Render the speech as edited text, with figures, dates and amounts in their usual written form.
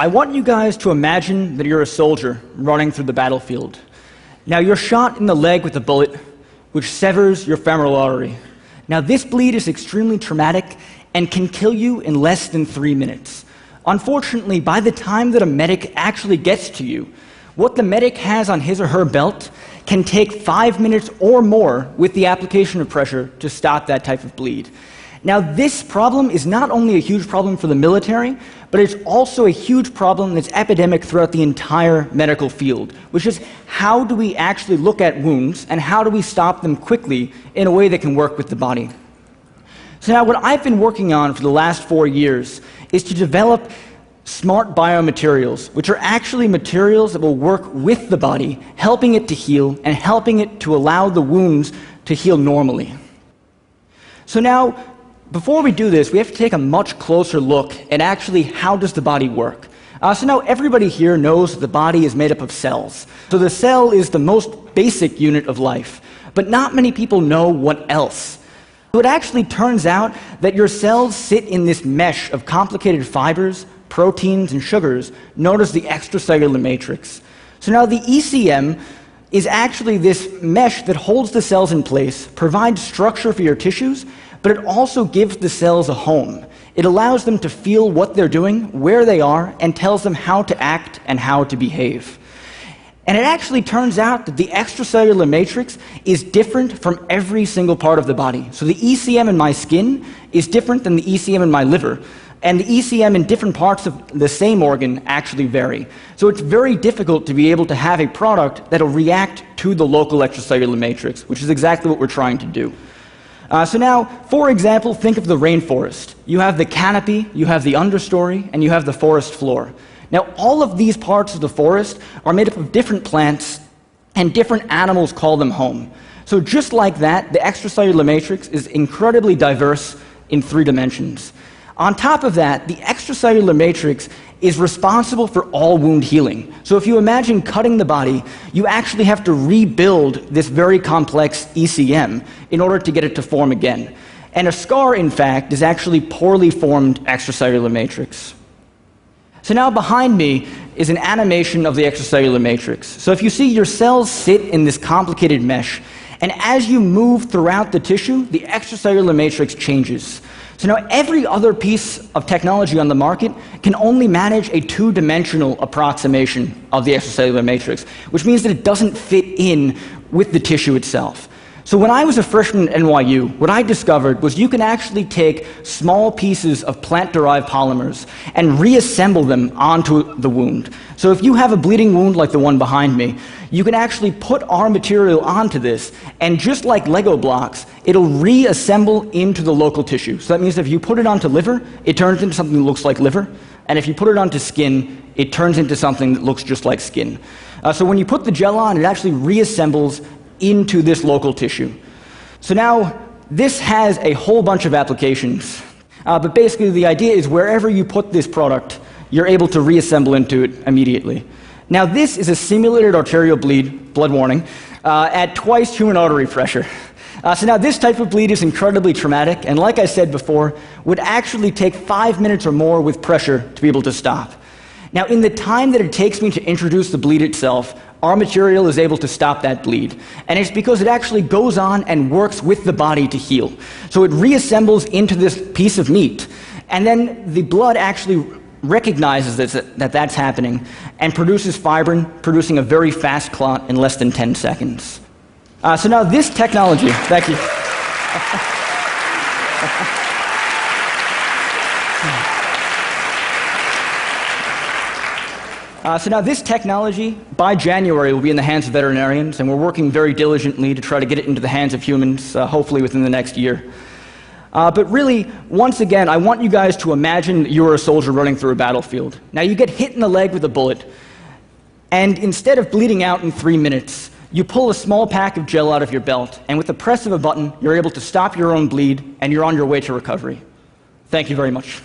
I want you guys to imagine that you're a soldier running through the battlefield. Now, you're shot in the leg with a bullet, which severs your femoral artery. Now, this bleed is extremely traumatic and can kill you in less than 3 minutes. Unfortunately, by the time that a medic actually gets to you, what the medic has on his or her belt can take 5 minutes or more with the application of pressure to stop that type of bleed. Now, this problem is not only a huge problem for the military, but it's also a huge problem that's epidemic throughout the entire medical field, which is how do we actually look at wounds and how do we stop them quickly in a way that can work with the body. So now what I've been working on for the last 4 years is to develop smart biomaterials, which are actually materials that will work with the body, helping it to heal and helping it to allow the wounds to heal normally. So now, before we do this, we have to take a much closer look at actually how does the body work. So now everybody here knows that the body is made up of cells. So the cell is the most basic unit of life, but not many people know what else. So it actually turns out that your cells sit in this mesh of complicated fibers, proteins, and sugars known as the extracellular matrix. So now the ECM is actually this mesh that holds the cells in place, provides structure for your tissues, but it also gives the cells a home. It allows them to feel what they're doing, where they are, and tells them how to act and how to behave. And it actually turns out that the extracellular matrix is different from every single part of the body. So the ECM in my skin is different than the ECM in my liver, and the ECM in different parts of the same organ actually vary. So it's very difficult to be able to have a product that will react to the local extracellular matrix, which is exactly what we're trying to do. So now, for example, think of the rainforest. You have the canopy, you have the understory, and you have the forest floor. Now, all of these parts of the forest are made up of different plants, and different animals call them home. So just like that, the extracellular matrix is incredibly diverse in 3 dimensions. On top of that, the extracellular matrix is responsible for all wound healing. So if you imagine cutting the body, you actually have to rebuild this very complex ECM in order to get it to form again. And a scar, in fact, is actually poorly formed extracellular matrix. So now behind me is an animation of the extracellular matrix. So if you see your cells sit in this complicated mesh, and as you move throughout the tissue, the extracellular matrix changes. So now every other piece of technology on the market can only manage a 2-dimensional approximation of the extracellular matrix, which means that it doesn't fit in with the tissue itself. So when I was a freshman at NYU, what I discovered was you can actually take small pieces of plant-derived polymers and reassemble them onto the wound. So if you have a bleeding wound like the one behind me, you can actually put our material onto this, and just like Lego blocks, it'll reassemble into the local tissue. So that means if you put it onto liver, it turns into something that looks like liver, and if you put it onto skin, it turns into something that looks just like skin. So when you put the gel on, it actually reassembles into this local tissue. So now, this has a whole bunch of applications, but basically the idea is wherever you put this product, you're able to reassemble into it immediately. Now this is a simulated arterial bleed, blood warning, at twice human artery pressure. So now this type of bleed is incredibly traumatic, and like I said before, would actually take 5 minutes or more with pressure to be able to stop. Now in the time that it takes me to introduce the bleed itself, our material is able to stop that bleed. And it's because it actually goes on and works with the body to heal. So it reassembles into this piece of meat, and then the blood actually recognizes that that's happening and produces fibrin, producing a very fast clot in less than 10 seconds. So now this technology, thank you. So now this technology, by January, will be in the hands of veterinarians, and we're working very diligently to try to get it into the hands of humans, hopefully within the next year. But really, once again, I want you guys to imagine that you're a soldier running through a battlefield. Now you get hit in the leg with a bullet, and instead of bleeding out in 3 minutes, you pull a small pack of gel out of your belt, and with the press of a button, you're able to stop your own bleed, and you're on your way to recovery. Thank you very much.